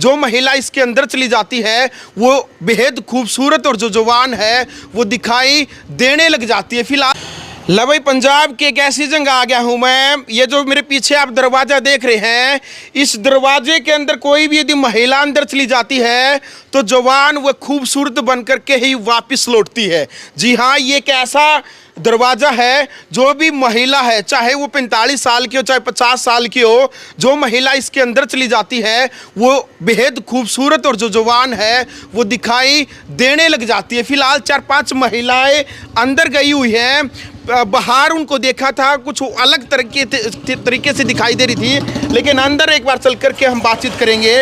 जो महिला इसके अंदर चली जाती है वो बेहद खूबसूरत और जो जवान है वो दिखाई देने लग जाती है। फिलहाल भाई पंजाब की एक ऐसी जगह आ गया हूँ मैं। ये जो मेरे पीछे आप दरवाज़ा देख रहे हैं, इस दरवाजे के अंदर कोई भी यदि महिला अंदर चली जाती है तो जवान वह खूबसूरत बन करके ही वापस लौटती है। जी हाँ, ये एक ऐसा दरवाज़ा है, जो भी महिला है, चाहे वो 45 साल की हो चाहे 50 साल की हो, जो महिला इसके अंदर चली जाती है वो बेहद खूबसूरत और जो जवान है वो दिखाई देने लग जाती है। फिलहाल 4-5 महिलाएं अंदर गई हुई हैं। बाहर उनको देखा था कुछ अलग तरीके से दिखाई दे रही थी, लेकिन अंदर एक बार चल करके हम बातचीत करेंगे।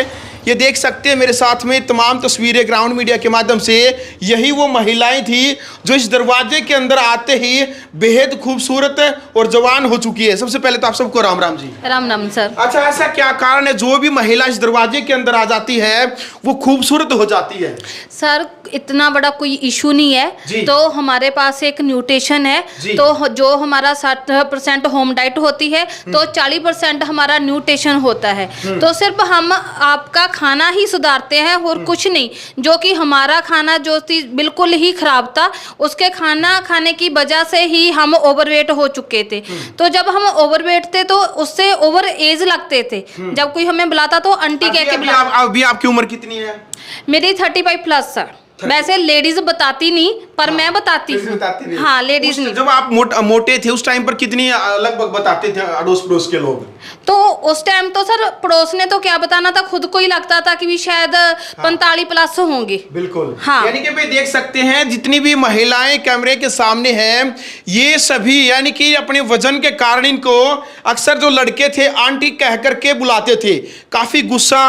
ये देख सकते हैं मेरे साथ में तमाम तस्वीरें ग्राउंड मीडिया के माध्यम से, यही वो महिलाएं थी जो इस दरवाजे के अंदर आते ही बेहद खूबसूरत और जवान हो चुकी है। सबसे पहले तो आप सबको राम राम जी। राम राम सर। अच्छा, ऐसा क्या कारण है जो भी महिला इस दरवाजे के अंदर आ जाती है वो खूबसूरत हो जाती है? सर इतना बड़ा कोई इशू नहीं है। तो हमारे पास एक न्यूट्रिशन है, तो जो हमारा 60% होम डाइट होती है तो 40% हमारा न्यूट्रिशन होता है। तो सिर्फ हम आपका खाना ही सुधारते हैं और कुछ नहीं। जो कि हमारा खाना जो थी बिल्कुल ही खराब था, उसके खाना खाने की वजह से ही हम ओवरवेट हो चुके थे। तो जब हम ओवरवेट थे तो उससे ओवर एज लगते थे। जब कोई हमें बुलाता तो आंटी कह के बुलाता। अभी आपकी उम्र कितनी है? मेरी 35 प्लस सर। वैसे लेडीज बताती नहीं, पर मैं बताती हूँ। हाँ, लेडीज नहीं। जब आप मोटे थे उस टाइम पर कितनी लगभग बताते थे अड़ोस पड़ोस के लोग? तो उस टाइम तो सर पड़ोस ने तो क्या बताना था, खुद को ही लगता था कि भी शायद 45 प्लस होंगे। बिल्कुल। हाँ, यानी कि भाई देख सकते हैं जितनी भी महिलाएं कैमरे के सामने हैं, ये सभी यानी कि अपने वजन के कारण इनको अक्सर जो लड़के थे आंटी कह करके बुलाते थे। काफी गुस्सा,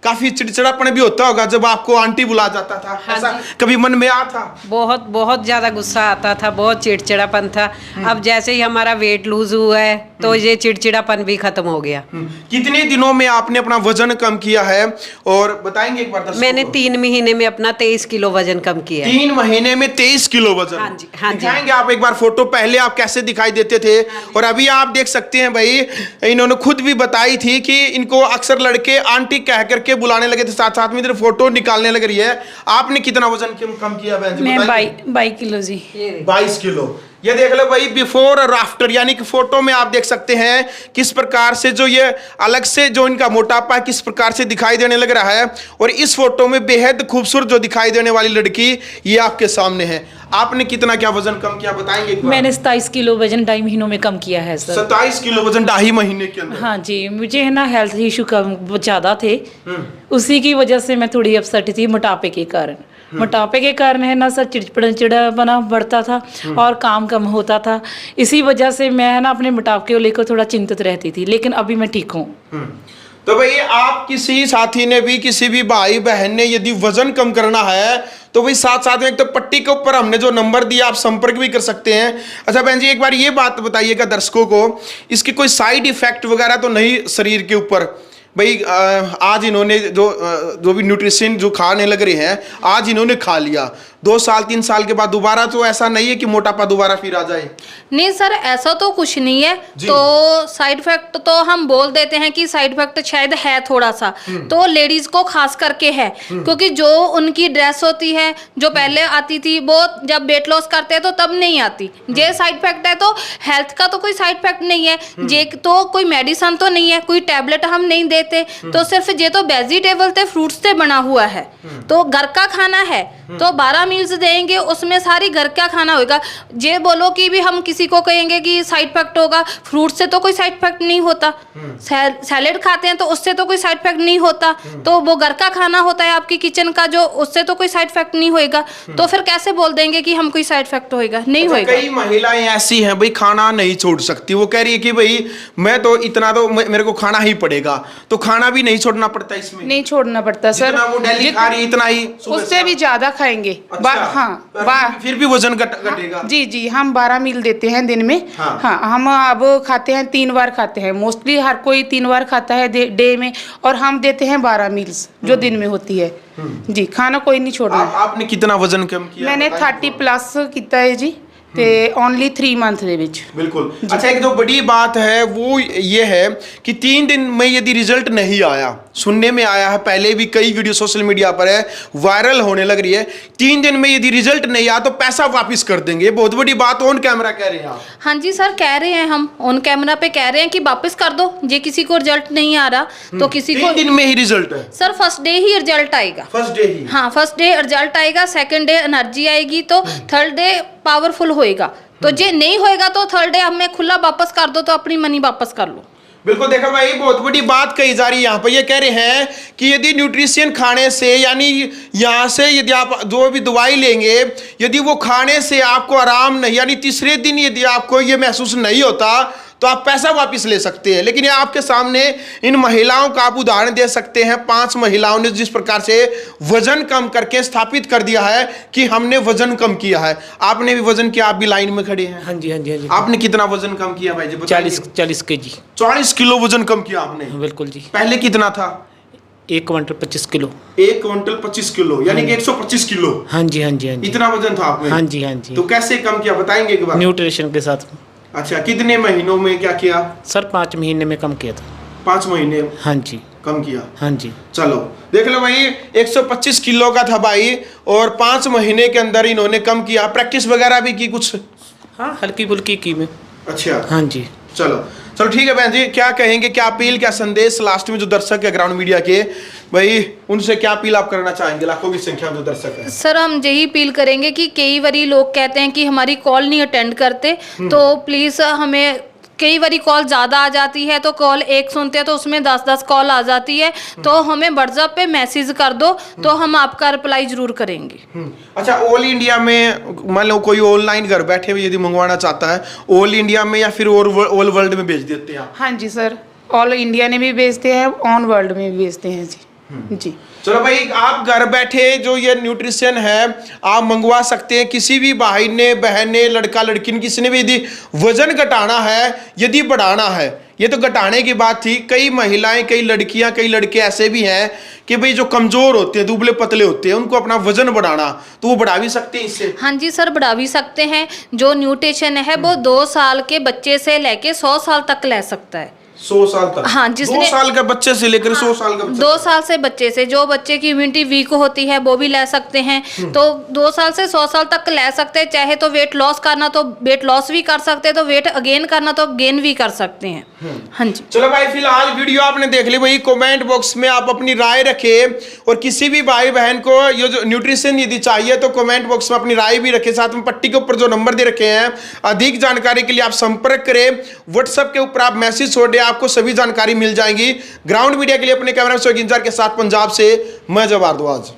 काफी चिड़चिड़ापन भी होता होगा जब आपको आंटी बुला जाता था। हाँ, ऐसा कभी मन में आता? बहुत बहुत ज्यादा गुस्सा आता था, बहुत चिड़चिड़ापन था। अब जैसे ही हमारा वेट लूज हुआ है तो ये चिड़चिड़ापन भी खत्म हो गया। कितने दिनों में आपने अपना वजन कम किया है और बताएंगे एक बार दर्शकों को? मैंने 3 महीने में अपना 23 किलो वजन कम किया है। 3 महीने में 23 किलो वजन? हाँ जी, हाँ जी। दिखाएंगे आप एक बार फोटो, पहले आप कैसे दिखाई देते थे और अभी आप देख सकते हैं भाई, इन्होंने खुद भी बताई थी कि इनको अक्सर लड़के आंटी कह करके बुलाने लगे थे। साथ साथ में इधर फोटो निकालने लग रही है। आपने कितना वजन कम किया बहन जी? मैं 22 किलो जी। 22 किलो। ये देख लो भाई, बिफोर और आफ्टर, यानी कि फोटो में आप देख सकते हैं किस प्रकार से जो ये अलग से जो इनका मोटापा है किस प्रकार से दिखाई देने लग रहा है। और इस फोटो में बेहद खूबसूरत जो दिखाई देने वाली लड़की ये आपके सामने है। आपने कितना क्या वजन कम किया बताएंगे एक बार? मैंने 27 किलो वजन 2.5 महीनों में कम किया है सर। 27 किलो वजन 2.5 महीने के अंदर? हाँ जी, मुझे है ना हेल्थ इशू कम ज्यादा थे, उसी की वजह से मैं थोड़ी अपसेट थी मोटापे के कारण। मोटापे के कारण है ना सर चिड़चिड़ापना बढ़ता था और काम कम होता था। इसी वजह से मैं ना अपने मोटापे को लेकर थोड़ा चिंतित रहती थी, लेकिन अभी मैं ठीक हूँ। तो भाई आप किसी साथी ने भी, किसी भी भाई बहन ने यदि वजन कम करना है तो भाई साथ साथ में एक तो पट्टी के ऊपर हमने जो नंबर दिया आप संपर्क भी कर सकते हैं। अच्छा बहन जी, एक बार ये बात बताइएगा दर्शकों को, इसके कोई साइड इफेक्ट वगैरह तो नहीं शरीर के ऊपर? भाई आज इन्होंने जो भी न्यूट्रिशन जो खाने लग रहे हैं, आज इन्होंने खा लिया, 2 साल 3 साल के बाद दोबारा तो ऐसा नहीं है कि मोटापा दोबारा फिर आ जाए? नहीं सर, ऐसा तो कुछ नहीं है। तो साइड इफेक्ट तो हम बोल देते हैं कि साइड इफेक्ट शायद है थोड़ा सा, तो लेडीज को खास करके है, क्योंकि जो उनकी ड्रेस होती है जो पहले आती थी वो जब वेट लॉस करते हैं तो तब नहीं आती। ये साइड इफेक्ट है, तो हेल्थ का तो कोई साइड इफेक्ट नहीं है। ये तो कोई मेडिसिन तो नहीं है, कोई टैबलेट हम नहीं देते। तो सिर्फ ये तो वेजिटेबल थे, फ्रूट्स से बना हुआ है, तो घर का खाना है। तो 12 मील्स देंगे, उसमें सारी घर का खाना होगा। ये बोलो कि भी हम किसी को कहेंगे कि साइड इफेक्ट होगा, फ्रूट से तो कोई साइड इफेक्ट नहीं होता। सैलेड खाते हैं तो उससे तो कोई साइड इफेक्ट नहीं होता। तो वो घर का खाना होता है आपकी किचन का, जो उससे तो कोई साइड इफेक्ट नहीं होएगा। तो फिर कैसे बोल देंगे कि हम कोई साइड इफेक्ट होएगा? नहीं होएगा। कई महिलाएं ऐसी हैं भाई खाना नहीं छोड़ सकती, वो कह रही है कि भाई मैं तो इतना तो मेरे को खाना ही पड़ेगा, तो खाना भी नहीं छोड़ना पड़ता इसमें? नहीं छोड़ना पड़ता सर, वो डेली खा रही इतना ही, उससे भी ज्यादा खाएंगे। अच्छा, हाँ, फिर भी वजन घटेगा? जी जी, हम 12 मील देते हैं दिन में। हाँ, हम अब खाते हैं 3 बार खाते हैं। मोस्टली हर कोई 3 बार खाता है डे में, और हम देते हैं 12 मील्स जो दिन में होती है। जी, खाना कोई नहीं छोड़ना। आपने कितना वजन कम किया? मैंने 30 प्लस किया है जी। ਤੇ ओनली 3 मंथ ਦੇ ਵਿੱਚ। बिल्कुल। अच्छा, एक जो बड़ी बात है वो ये है कि 3 दिन में यदि रिजल्ट नहीं आया, सुनने में आया है, पहले भी कई वीडियो सोशल मीडिया पर है, वायरल होने लग रही है, 3 दिन में यदि रिजल्ट नहीं आया तो पैसा वापस कर देंगे। ये बहुत बड़ी बात ऑन कैमरा कह रहे हैं आप। हाँ जी सर, कह रहे हैं हम ऑन कैमरा पे कह रहे हैं कि वापस कर दो, जे किसी को रिजल्ट नहीं आ रहा तो किसी 3 को। दिन में ही रिजल्ट है? सर फर्स्ट डे ही रिजल्ट आएगा। फर्स्ट डे ही? हाँ, फर्स्ट डे रिजल्ट आएगा, सेकंड डे एनर्जी आएगी, तो थर्ड डे पावरफुल होएगा। तो जे नहीं होएगा तो थर्ड डे हमें खुला वापस कर दो, तो अपनी मनी वापस कर लो। बिल्कुल। देखो भाई, बहुत बड़ी बात कही जा रही है यहाँ पर। ये कह रहे हैं कि यदि न्यूट्रिशन खाने से, यानी यहाँ से यदि आप जो भी दवाई लेंगे, यदि वो खाने से आपको आराम नहीं, यानी तीसरे दिन यदि आपको ये महसूस नहीं होता तो आप पैसा वापस ले सकते हैं। लेकिन ये आपके सामने इन महिलाओं का आप उदाहरण दे सकते हैं, 5 महिलाओं ने जिस प्रकार से वजन कम करके स्थापित कर दिया है कि हमने वजन कम किया है। आपने भी वजन किया, आप भी लाइन में खड़े हैं। हाँ जी, हाँ जी, हाँ जी। आपने कितना वजन कम किया भाई जी? 40 केजी। 40 किलो वजन कम किया आपने? बिल्कुल जी। पहले कितना था? 1 क्विंटल 25 किलो। 1 क्विंटल 25 किलो, यानी कि 125 किलो। हाँ जी, हाँ जी, हाँ जी। इतना वजन था आपने? हाँ जी, हाँ जी। तो कैसे कम किया, बताएंगे एक बार? न्यूट्रिशन के साथ। अच्छा, कितने महीनों में क्या किया? सर 5 महीने में कम किया था। 5 महीने हाँ जी, कम किया? हाँ जी। चलो देख लो भाई, 125 किलो का था भाई, और 5 महीने के अंदर इन्होंने कम किया। प्रैक्टिस वगैरह भी की कुछ? हाँ, हल्की फुल्की की में। अच्छा, हाँ जी। चलो चलो ठीक है बहन जी, क्या कहेंगे, क्या अपील, क्या संदेश लास्ट में जो दर्शक है ग्राउंड मीडिया के, भाई उनसे क्या अपील आप करना चाहेंगे, लाखों की संख्या में जो दर्शक है? सर हम यही अपील करेंगे कि कई बारी लोग कहते हैं कि हमारी कॉल नहीं अटेंड करते, तो प्लीज़ हमें, कई बारी कॉल ज़्यादा आ जाती है तो कॉल एक सुनते हैं तो उसमें 10-10 कॉल आ जाती है, तो हमें व्हाट्सएप पे मैसेज कर दो तो हम आपका रिप्लाई ज़रूर करेंगे। अच्छा, ऑल इंडिया में मान लो कोई ऑनलाइन घर बैठे हुए यदि मंगवाना चाहता है, ऑल इंडिया में या फिर ऑल वर्ल्ड में भेज देते हैं आप? हाँ जी सर, ऑल इंडिया में भी बेचते हैं, ऑन वर्ल्ड में भी बेचते हैं जी। जी चलो भाई, आप घर बैठे जो ये न्यूट्रिशन है आप मंगवा सकते हैं। किसी भी भाई ने, बहन ने, लड़का लड़की ने, किसी ने भी यदि वजन घटाना है, यदि बढ़ाना है, ये तो घटाने की बात थी, कई महिलाएं, कई लड़कियां, कई लड़के ऐसे भी हैं कि भाई जो कमजोर होते हैं, दुबले पतले होते हैं, उनको अपना वजन बढ़ाना, तो वो बढ़ा भी सकते हैं इससे? हाँ जी सर, बढ़ा भी सकते हैं। जो न्यूट्रिशन है वो 2 साल के बच्चे से लेके 100 साल तक ले सकता है। 100 साल तक? हाँ, जिसने 2 साल के बच्चे से लेकर 100 साल का बच्चा? 2 साल से बच्चे से, जो बच्चे की इम्यूनिटी वीक होती है वो भी ले सकते हैं, तो 2 साल से 100 साल तक ले सकते हैं। चाहे तो वेट लॉस करना तो वेट लॉस भी कर सकते हैं, तो वेट अगेन करना तो गेन भी कर सकते हैं। हाँ जी। चलो भाई, फिलहाल वीडियो आपने देख ली भाई, कमेंट बॉक्स में आप अपनी राय रखें, और किसी भी भाई बहन को ये जो न्यूट्रिशन यदि चाहिए तो कमेंट बॉक्स में अपनी राय भी रखें। साथ में पट्टी के ऊपर जो नंबर दे रखे हैं, अधिक जानकारी के लिए आप संपर्क करें, व्हाट्सएप के ऊपर आप मैसेज छोड़ दें, आपको सभी जानकारी मिल जाएंगी। ग्राउंड मीडिया के लिए अपने कैमरा मैन के साथ पंजाब से मैं जवाब भारद्वाज।